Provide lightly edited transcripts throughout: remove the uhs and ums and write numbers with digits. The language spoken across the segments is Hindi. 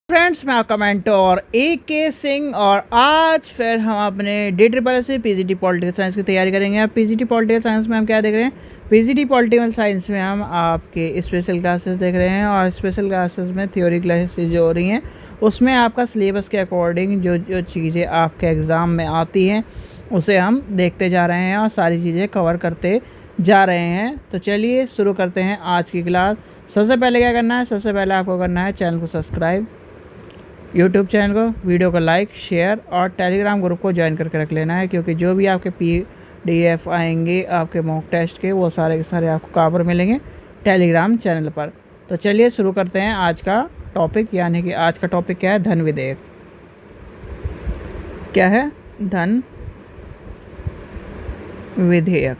फ्रेंड्स, मैं आपका मेंटोर AK सिंह और आज फिर हम अपने DSSC PGT पॉलिटिकल साइंस की तैयारी करेंगे। अब PGT पॉलिटिकल साइंस में हम क्या देख रहे हैं? PGT पॉलिटिकल साइंस में हम आपके स्पेशल क्लासेस देख रहे हैं और स्पेशल क्लासेस में थ्योरी क्लासेस जो हो रही हैं उसमें आपका सिलेबस के अकॉर्डिंग जो जो चीज़ें आपके एग्ज़ाम में आती हैं उसे हम देखते जा रहे हैं और सारी चीज़ें कवर करते जा रहे हैं। तो चलिए शुरू करते हैं आज की क्लास। सबसे पहले क्या करना है? सबसे पहले आपको करना है चैनल को सब्सक्राइब, यूट्यूब चैनल को, वीडियो को लाइक, शेयर और टेलीग्राम ग्रुप को ज्वाइन करके रख लेना है, क्योंकि जो भी आपके PDF आएंगे आपके मॉक टेस्ट के वो सारे के सारे आपको कहाँ पर मिलेंगे? टेलीग्राम चैनल पर। तो चलिए शुरू करते हैं आज का टॉपिक। यानी कि आज का टॉपिक क्या है? धन विधेयक। क्या है? धन विधेयक।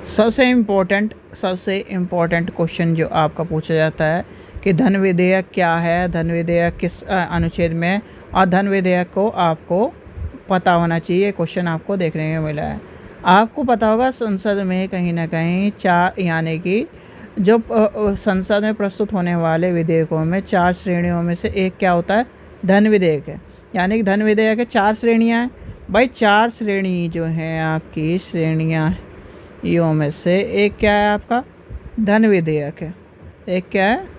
सबसे इम्पोर्टेंट क्वेश्चन जो आपका पूछा जाता है कि धन विधेयक क्या है, धन विधेयक किस अनुच्छेद में है और धन विधेयक को आपको पता होना चाहिए। क्वेश्चन आपको देखने को मिला है। आपको पता होगा संसद में कहीं ना कहीं चार, यानी कि जो संसद में प्रस्तुत होने वाले विधेयकों में 4 श्रेणियों में से एक क्या होता है? धन विधेयक है। यानी कि धन विधेयक के 4 श्रेणियाँ हैं। भाई 4 श्रेणी जो हैं आपकी श्रेणियाँ यों में से एक क्या है? आपका धन विधेयक है। एक क्या है?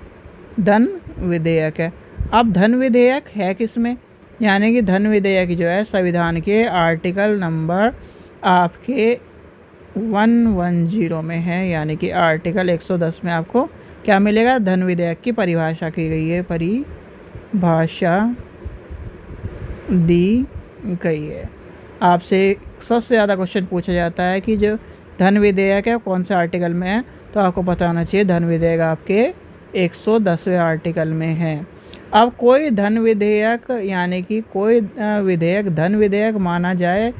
धन विधेयक है। अब धन विधेयक है किस में? यानी कि धन विधेयक जो है संविधान के आर्टिकल नंबर आपके 110 में है। यानी कि आर्टिकल 110 में आपको क्या मिलेगा? धन विधेयक की परिभाषा की गई है, परिभाषा दी गई है। आपसे सबसे ज़्यादा क्वेश्चन पूछा जाता है कि जो धन विधेयक है कौन से आर्टिकल में है, तो आपको पता होना चाहिए धन विधेयक आपके 110वें आर्टिकल में है। अब कोई धन विधेयक, यानी कि कोई विधेयक धन विधेयक माना जाए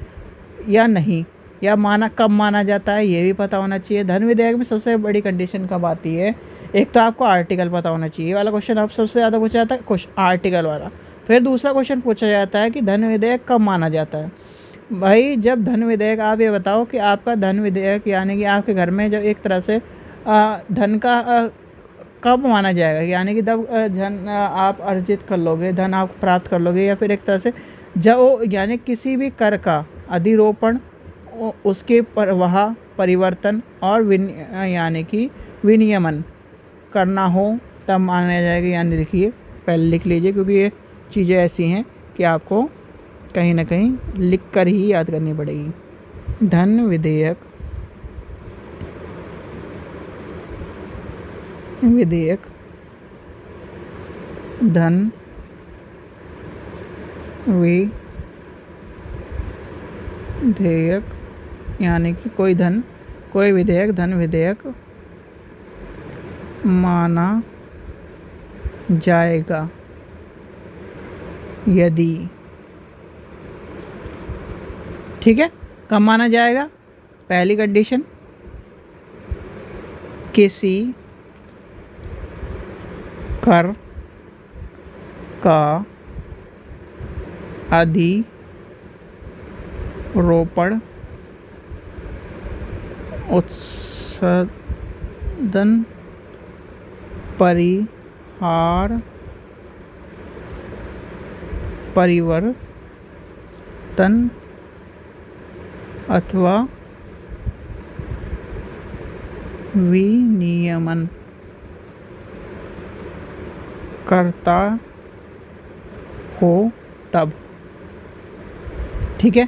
या नहीं, या कब माना जाता है ये भी पता होना चाहिए। धन विधेयक में सबसे बड़ी कंडीशन कब आती है? एक तो आपको आर्टिकल पता होना चाहिए वाला क्वेश्चन आप सबसे ज़्यादा पूछा जाता है, आर्टिकल वाला। फिर दूसरा क्वेश्चन पूछा जाता है कि धन विधेयक कब माना जाता है। भाई जब धन विधेयक, आप ये बताओ कि आपका धन विधेयक यानी कि आपके घर में जब एक तरह से धन का कब माना जाएगा? यानी कि जब धन आप अर्जित कर लोगे, धन आप प्राप्त कर लोगे, या फिर एक तरह से जब यानी किसी भी कर का अधिरोपण, उसके प्रवाह, परिवर्तन और यानी कि विनियमन करना हो तब माना जाएगा। यानी लिखिए, पहले लिख लीजिए, क्योंकि ये चीज़ें ऐसी हैं कि आपको कहीं ना कहीं लिख कर ही याद करनी पड़ेगी। धन विधेयक, धन विधेयक यानी कि कोई विधेयक धन विधेयक माना जाएगा यदि, ठीक है, कब माना जाएगा? पहली कंडीशन, किसी कर का अधिरोपण, उत्सर्जन, परिहार, परिवर्तन अथवा विनियमन करता हो तब, ठीक है।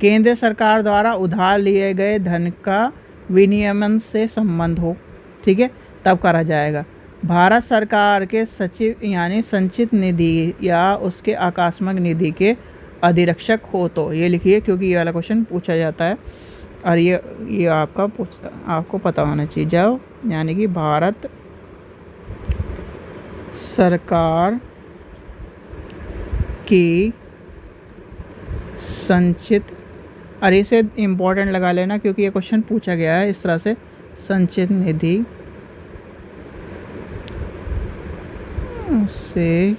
केंद्र सरकार द्वारा उधार लिए गए धन का विनियमन से संबंध हो, ठीक है, तब करा जाएगा। भारत सरकार के सचिव यानी संचित निधि या उसके आकस्मिक निधि के अधिरक्षक हो तो, ये लिखिए क्योंकि ये वाला क्वेश्चन पूछा जाता है और ये आपको पता होना चाहिए। जब यानी कि भारत सरकार की संचित, और इसे इम्पोर्टेंट लगा लेना क्योंकि ये क्वेश्चन पूछा गया है इस तरह से, संचित निधि से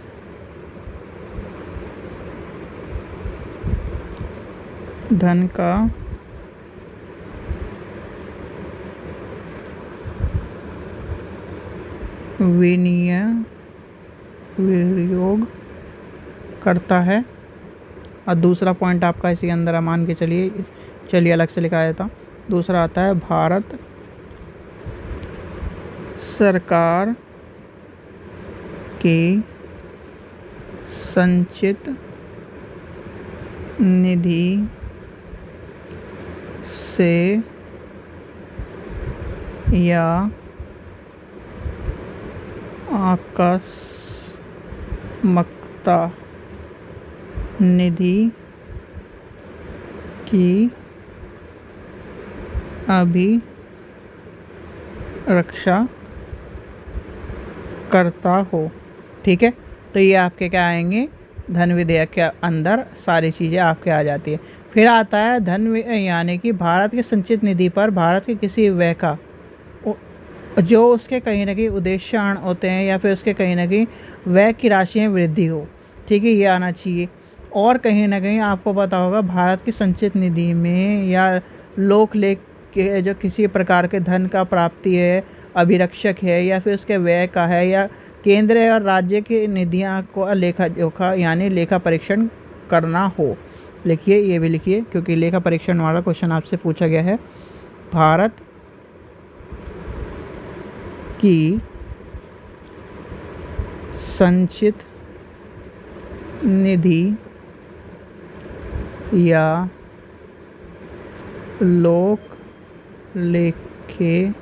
धन का विनियमन विनियोग करता है। और दूसरा पॉइंट आपका इसी के अंदर मान के चलिए अलग से लिखा जाता। दूसरा आता है भारत सरकार की संचित निधि से या आकस्मिकता निधि की अभिरक्षा करता हो। ठीक है, तो ये आपके क्या आएंगे, धन विधेयक के अंदर सारी चीज़ें आपके आ जाती है। फिर आता है धन यानी कि भारत के संचित निधि पर भारत के किसी व्यय का जो उसके कहीं ना कहीं उद्देश्यान होते हैं या फिर उसके कहीं ना कहीं व्यय की राशि में वृद्धि हो। ठीक है, ये आना चाहिए। और कहीं ना कहीं आपको पता होगा भारत की संचित निधि में या लोक लेख के जो किसी प्रकार के धन का प्राप्ति है, अभिरक्षक है या फिर उसके व्यय का है, या केंद्र और राज्य की निधियां को लेखा जोखा यानी लेखा परीक्षण करना हो। लिखिए, ये भी लिखिए क्योंकि लेखा परीक्षण वाला क्वेश्चन आपसे पूछा गया है। भारत की संचित निधि या लोक लेखे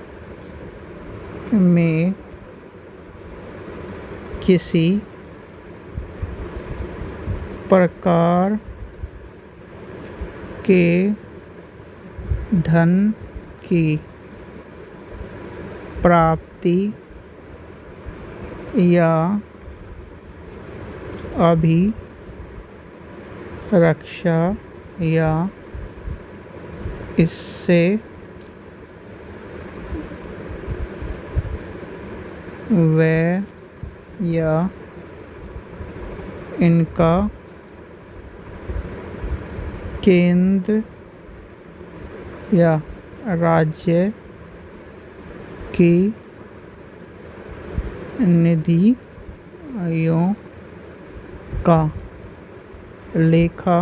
में किसी प्रकार के धन की प्राप्ति या अभिरक्षा या इससे व्यय या इनका केंद्र या राज्य की निधियों का लेखा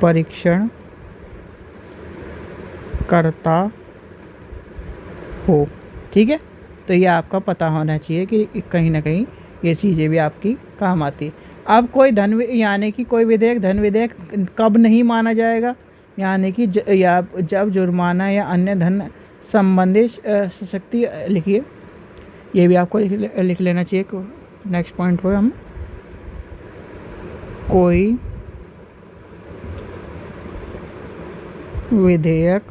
परीक्षण करता हो। ठीक है, तो ये आपका पता होना चाहिए कि कहीं ना कहीं ये चीज़ें भी आपकी काम आती। अब कोई यानी कि कोई विधेयक धन विधेयक कब नहीं माना जाएगा, यानी कि जब जुर्माना या अन्य धन संबंधी शक्ति, लिखिए ये भी आपको लिख लेना चाहिए। नेक्स्ट पॉइंट पर हम कोई विधेयक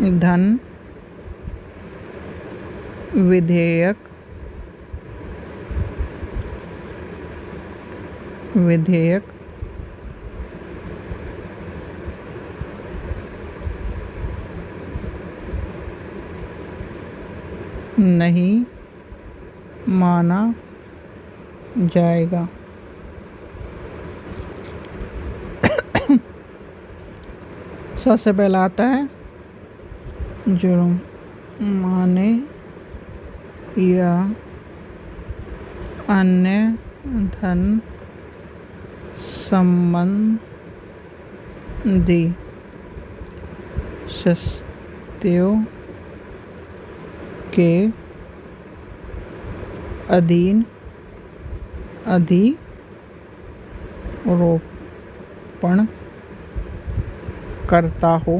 धन विधेयक नहीं माना जाएगा। सबसे पहला आता है जुर्माने या अन्य धन संबंधी शस्त्रों के अधीन अधिरोपण करता हो।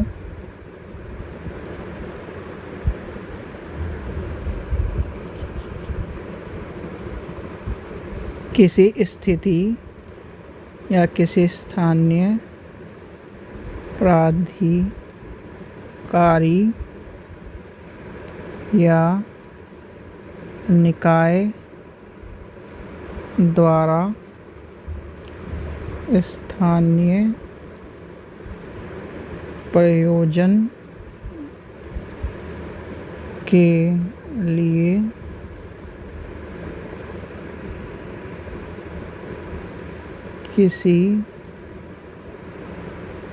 किसी स्थिति या किसी स्थानीय प्राधिकारी या निकाय द्वारा स्थानीय प्रयोजन के लिए किसी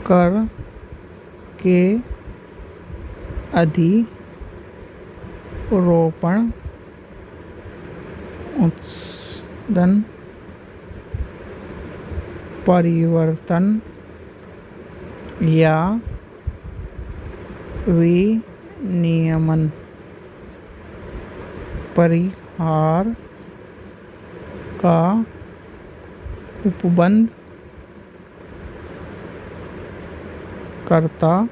कर के रोपण उत्सर्जन परिवर्तन या विनियमन परिहार का उपबंध करता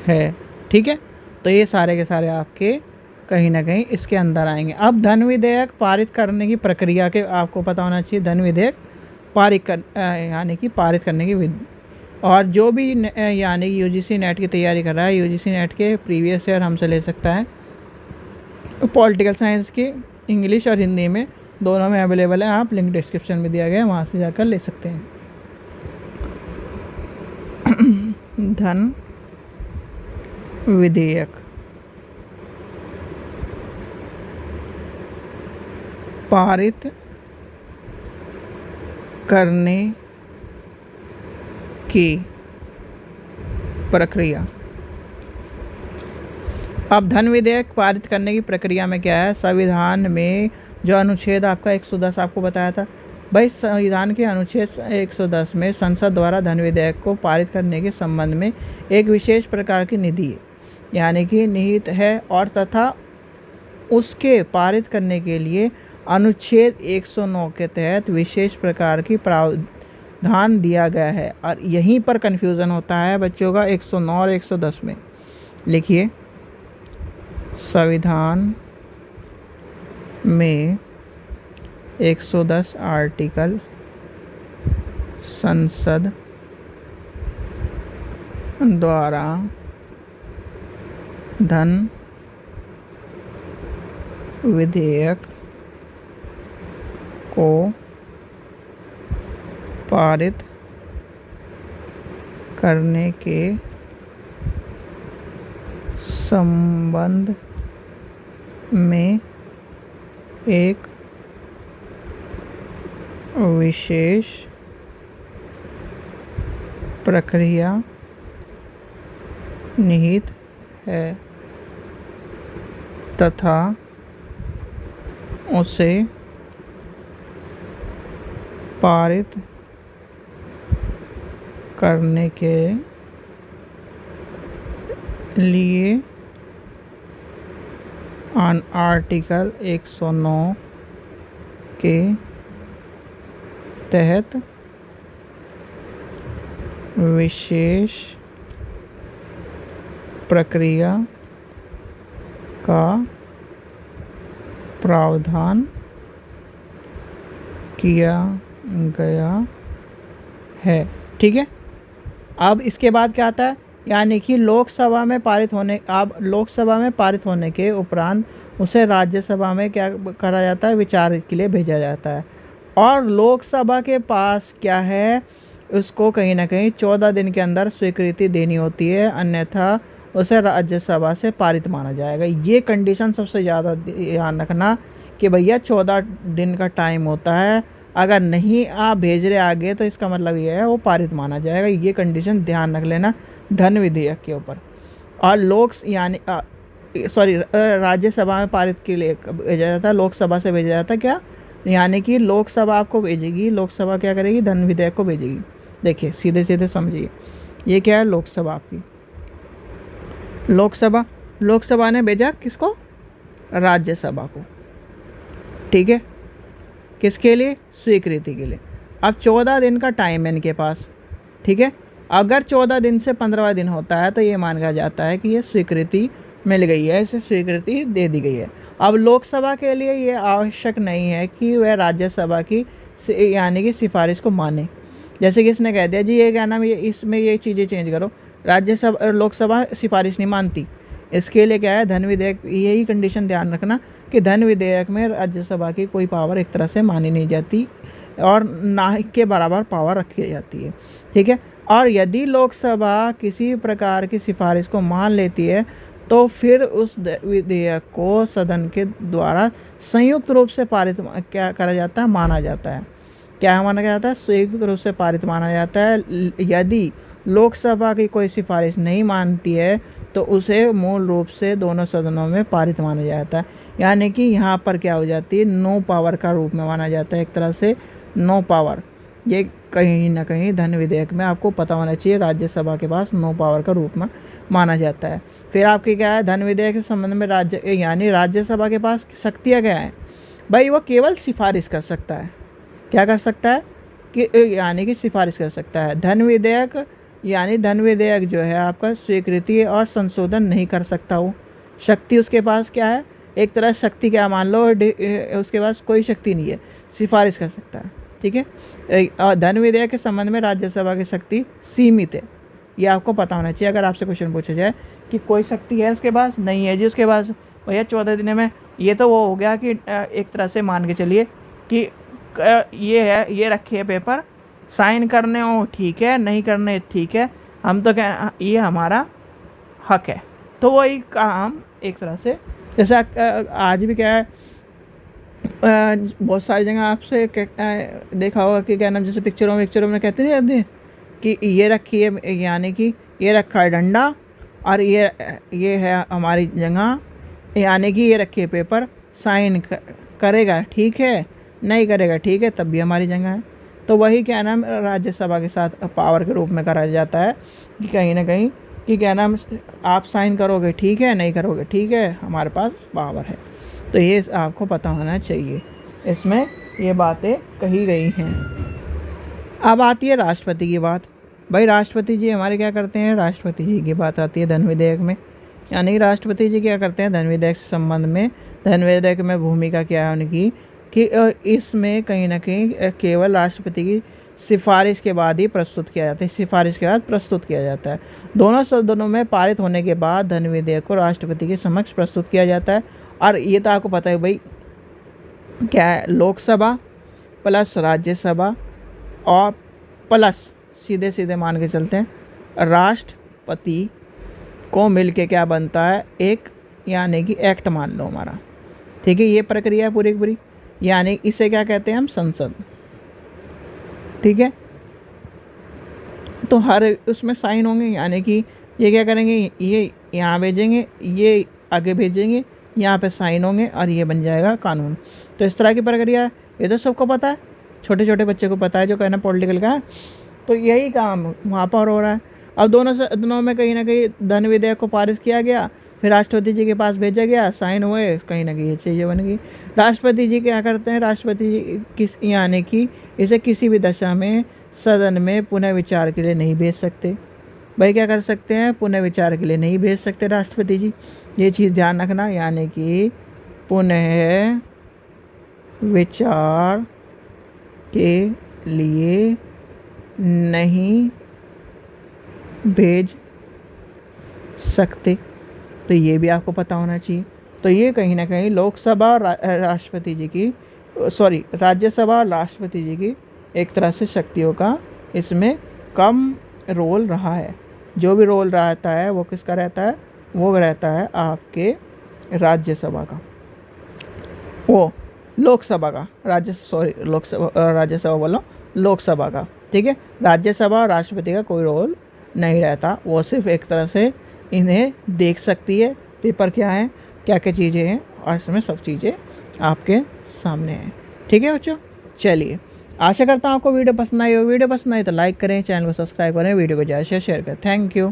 है। ठीक है, तो ये सारे के सारे आपके कहीं ना कहीं इसके अंदर आएंगे। अब धन विधेयक पारित करने की प्रक्रिया के आपको पता होना चाहिए। धन विधेयक पारित कर यानी कि पारित करने की विधि, और जो भी यानी कि यूजीसी नेट की तैयारी कर रहा है, यूजीसी नेट के प्रीवियस ईयर हमसे ले सकता है। पॉलिटिकल साइंस की इंग्लिश और हिंदी में दोनों में अवेलेबल है, आप लिंक डिस्क्रिप्शन में दिया गया है, वहाँ से जाकर ले सकते हैं। धन विधेयक पारित करने की प्रक्रिया। अब धन विधेयक पारित करने की प्रक्रिया में क्या है, संविधान में जो अनुच्छेद आपका 110 आपको बताया था भाई, संविधान के अनुच्छेद 110 में संसद द्वारा धन विधेयक को पारित करने के संबंध में एक विशेष प्रकार की निधि यानी कि निहित है, और तथा उसके पारित करने के लिए अनुच्छेद 109 के तहत विशेष प्रकार की प्रावधान दिया गया है। और यहीं पर कन्फ्यूज़न होता है बच्चों का 109 और 110 में। लिखिए, संविधान में 110 आर्टिकल संसद द्वारा धन विधेयक को पारित करने के संबंध में एक विशेष प्रक्रिया निहित है तथा उसे पारित करने के लिए आर्टिकल 109 के तहत विशेष प्रक्रिया का प्रावधान किया गया है। ठीक है, अब इसके बाद क्या आता है, यानी कि लोकसभा में पारित होने के उपरांत उसे राज्यसभा में क्या करा जाता है, विचार के लिए भेजा जाता है। और लोकसभा के पास क्या है, उसको कहीं ना कहीं 14 दिन के अंदर स्वीकृति देनी होती है, अन्यथा उसे राज्यसभा से पारित माना जाएगा। ये कंडीशन सबसे ज़्यादा ध्यान रखना कि भैया 14 दिन का टाइम होता है, अगर नहीं आप भेज रहे आगे तो इसका मतलब ये है वो पारित माना जाएगा। ये कंडीशन ध्यान रख लेना धन विधेयक के ऊपर। और राज्यसभा में पारित के लिए भेजा जाता है, लोकसभा से भेजा जाता है क्या, यानी कि लोकसभा आपको भेजेगी, लोकसभा क्या करेगी, धन विधेयक को भेजेगी। देखिए सीधे सीधे समझिए, ये क्या है, लोकसभा आपकी, लोकसभा ने भेजा किसको, राज्यसभा को। ठीक है, किसके लिए, स्वीकृति के लिए। अब 14 दिन का टाइम है इनके पास। ठीक है, अगर 14 दिन से 15वां दिन होता है तो ये माना जाता है कि ये स्वीकृति मिल गई है, इसे स्वीकृति दे दी गई है। अब लोकसभा के लिए ये आवश्यक नहीं है कि वह राज्यसभा की यानी कि सिफारिश को माने। जैसे कि इसने कह दिया जी ये क्या नाम, ये इसमें ये चीज़ें चेंज करो, लोकसभा सिफारिश नहीं मानती। इसके लिए क्या है, धन विधेयक, यही कंडीशन ध्यान रखना कि धन विधेयक में राज्यसभा की कोई पावर एक तरह से मानी नहीं जाती और ना के बराबर पावर रखी जाती है। ठीक है, और यदि लोकसभा किसी प्रकार की सिफारिश को मान लेती है तो फिर उस विधेयक को सदन के द्वारा संयुक्त रूप से पारित क्या करा जाता है, माना जाता है। क्या माना जाता है, संयुक्त रूप से पारित माना जाता है। यदि लोकसभा की कोई सिफारिश नहीं मानती है तो उसे मूल रूप से दोनों सदनों में पारित माना जाता है। यानी कि यहाँ पर क्या हो जाती है, नो पावर का रूप में माना जाता है, एक तरह से नो पावर। ये कहीं ना कहीं धन विधेयक में आपको पता होना चाहिए, राज्यसभा के पास नो पावर का रूप में माना जाता है। फिर आपकी क्या है, धन विधेयक के संबंध में यानी राज्यसभा के पास शक्तियाँ क्या हैं भाई, वो केवल सिफारिश कर सकता है। क्या कर सकता है कि यानी कि सिफारिश कर सकता है। धन विधेयक यानी धन विधेयक जो है आपका स्वीकृति और संशोधन नहीं कर सकता हो। शक्ति उसके पास क्या है, एक तरह शक्ति क्या मान लो, उसके पास कोई शक्ति नहीं है, सिफारिश कर सकता है। ठीक है। और धन विधेयक के संबंध में राज्यसभा की शक्ति सीमित है, ये आपको पता होना चाहिए। अगर आपसे क्वेश्चन पूछा जाए कि कोई शक्ति है उसके पास, नहीं है जी उसके पास, भैया 14 दिन में, ये तो वो हो गया कि एक तरह से मान के चलिए कि ये है, ये रखिए पेपर, साइन करने हो ठीक है, नहीं करने ठीक है, हम तो क्या, ये हमारा हक है। तो वही काम एक तरह से, जैसा आज भी क्या है, बहुत सारी जगह आपसे देखा होगा कि क्या नाम, जैसे पिक्चरों में कहते नहीं रहते कि ये रखिए, यानी कि ये रखा है डंडा और ये है हमारी जगह, यानी कि ये रखिए पेपर, साइन करेगा ठीक है, नहीं करेगा ठीक है, तब भी हमारी जगह है। तो वही क्या नाम राज्यसभा के साथ पावर के रूप में करा जाता है कि कहीं ना कहीं कि क्या नाम, आप साइन करोगे ठीक है, नहीं करोगे ठीक है, हमारे पास पावर है। तो ये आपको पता होना चाहिए, इसमें ये बातें कही गई हैं। अब आती है राष्ट्रपति की बात। भाई राष्ट्रपति जी हमारे क्या करते हैं, राष्ट्रपति जी की बात आती है धन विधेयक में। यानी राष्ट्रपति जी क्या करते हैं धन विधेयक से संबंध में, धन विधेयक में भूमिका क्या है उनकी कि इसमें कहीं ना कहीं केवल राष्ट्रपति की सिफारिश के बाद ही प्रस्तुत किया जाता है, सिफारिश के बाद प्रस्तुत किया जाता है। दोनों सदनों में पारित होने के बाद धन विधेयक को राष्ट्रपति के समक्ष प्रस्तुत किया जाता है। और ये तो आपको पता है भाई क्या है, लोकसभा प्लस राज्यसभा और प्लस सीधे सीधे मान के चलते हैं राष्ट्रपति को मिलके क्या बनता है, एक यानी कि एक्ट मान लो हमारा। ठीक है, ये प्रक्रिया है पूरी की पूरी, यानी इसे क्या कहते हैं हम, संसद। ठीक है, तो हर उसमें साइन होंगे, यानी कि ये क्या करेंगे, ये यहाँ भेजेंगे, ये आगे भेजेंगे, यहाँ पे साइन होंगे और ये बन जाएगा कानून। तो इस तरह की प्रक्रिया, ये तो सबको पता है, छोटे छोटे बच्चे को पता है जो कहना पॉलिटिकल का है। तो यही काम वहाँ पर हो रहा है। अब दोनों सदनों में कहीं ना कहीं धन विधेयक को पारित किया गया, फिर राष्ट्रपति जी के पास भेजा गया, साइन हुए, कहीं ना कहीं ये चीज़ें बन गई। राष्ट्रपति जी क्या करते हैं, राष्ट्रपति जी यानी कि इसे किसी भी दशा में सदन में पुनः विचार के लिए नहीं भेज सकते। भाई क्या कर सकते हैं, पुनः विचार के लिए नहीं भेज सकते राष्ट्रपति जी, ये चीज़ ध्यान रखना। यानी कि पुनः विचार के लिए नहीं भेज सकते, तो ये भी आपको पता होना चाहिए। तो ये कहीं ना कहीं लोकसभा राष्ट्रपति जी की, सॉरी राज्यसभा और राष्ट्रपति जी की एक तरह से शक्तियों का इसमें कम रोल रहा है। जो भी रोल रहता है वो किसका रहता है, वो रहता है आपके राज्यसभा का, वो लोकसभा का, राज्यसभा बोलो, लोकसभा का। ठीक है, राज्यसभा और राष्ट्रपति का कोई रोल नहीं रहता, वो सिर्फ एक तरह से इन्हें देख सकती है, पेपर क्या है, क्या क्या चीज़ें हैं, और इसमें सब चीज़ें आपके सामने हैं। ठीक है बच्चों, चलिए आशा करता हूँ आपको वीडियो पसंद आई हो। वीडियो पसंद आई तो लाइक करें, चैनल को सब्सक्राइब करें, वीडियो को ज़्यादा से शेयर करें। Thank you.